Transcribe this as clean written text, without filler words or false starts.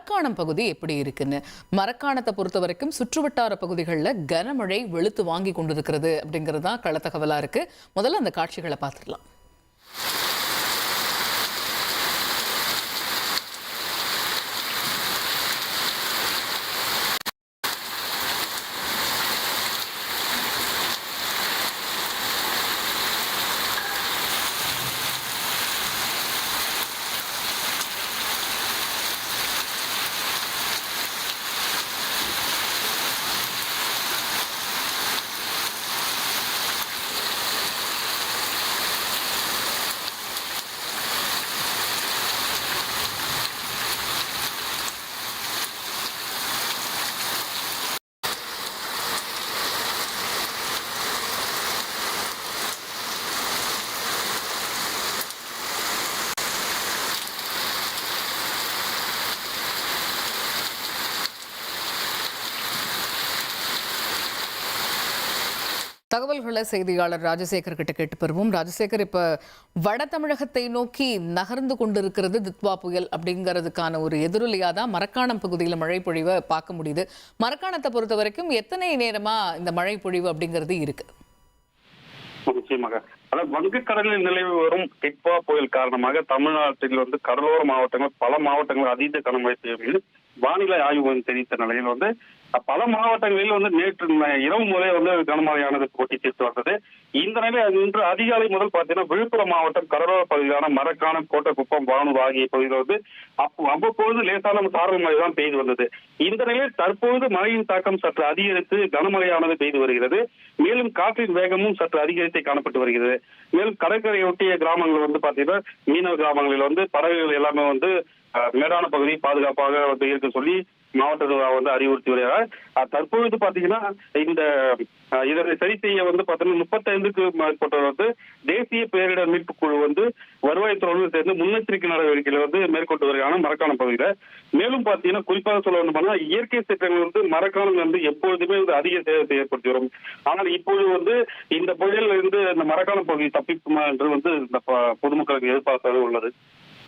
மரக்காணம் பகுதி எப்படி இருக்குன்னு. மரக்காணத்தை பொறுத்த வரைக்கும் சுற்றுவட்டார பகுதிகளில் கனமழை வெளுத்து வாங்கி கொண்டிருக்கிறது அப்படிங்கிறது தான் களத்தகவலா இருக்கு. முதல்ல அந்த காட்சிகளை பார்த்துடலாம். தகவல்களை செய்தியாளர் ராஜசேகர் கிட்ட கேட்டு பெறுவோம். ராஜசேகர், இப்ப வட தமிழகத்தை நோக்கி நகர்ந்து கொண்டிருக்கிறது தித்வா புயல் அப்படிங்கிறதுக்கான ஒரு எதிரொலியா தான் மரக்காணம் பகுதியில் மழை பொழிவை பார்க்க முடியுது. மரக்காணத்தை பொறுத்த வரைக்கும் எத்தனை நேரமா இந்த மழை பொழிவு அப்படிங்கிறது இருக்கு? நிச்சயமாக, அதாவது வங்கக்கடலில் நிலவி வரும் டிட்வா புயல் காரணமாக தமிழ்நாட்டில் கடலோர மாவட்டங்கள் பல மாவட்டங்கள் அதீத கனமழை பெய்யும் வானிலை ஆய்வு மையம் தெரிவித்த நிலையில் பல மாவட்டங்களில் நேற்று இரவு முதலே கனமழையானது கொட்டி தீர்த்து வந்தது. இந்த நிலையில் இன்று அதிகாலை முதல் பார்த்தீங்கன்னா விழுப்புரம் மாவட்டம் கடலோர பகுதியான மரக்காணம், கோட்டக்குப்பம், வானூர் ஆகிய பகுதியில் அவ்வப்பொழுது லேசான சாரல் மழை தான் பெய்து வந்தது. இந்த நிலையில் தற்போது மழையின் தாக்கம் சற்று அதிகரித்து கனமழையானது பெய்து வருகிறது. மேலும் காற்றின் வேகமும் சற்று அதிகரித்து காணப்பட்டு வருகிறது. மேலும் கடற்கரையொட்டிய கிராமங்கள் பார்த்தீங்கன்னா மீனவ கிராமங்களில் பறவைகள் எல்லாமே மேடான பகுதி பாதுகாப்பாக இருக்க சொல்லி மாவட்ட நிர்வாகம் அறிவுறுத்தி வருகிறார். தற்பொழுது பாத்தீங்கன்னா இதனை சரி செய்ய பாத்தீங்கன்னா 35க்கும் மேற்பட்டவர் தேசிய பேரிடர் மீட்பு குழு வருவாய்த்துறையுடன் சேர்ந்து முன்னெச்சரிக்கை நடவடிக்கைகளை மேற்கொண்டு வருகிறாங்க மரக்காணம் பகுதியில. மேலும் பாத்தீங்கன்னா குறிப்பாக சொல்ல வேண்டும், இயற்கை சீற்றங்கள் மரக்காணம் எப்பொழுதுமே அதிக சேதத்தை ஏற்படுத்தி வரும். ஆனால் இப்பொழுது இந்த புயலில் இருந்து இந்த மரக்காணம் பகுதி தப்பிக்குமா என்று இந்த பொதுமக்களுக்கு எதிர்பார்ப்பு உள்ளது.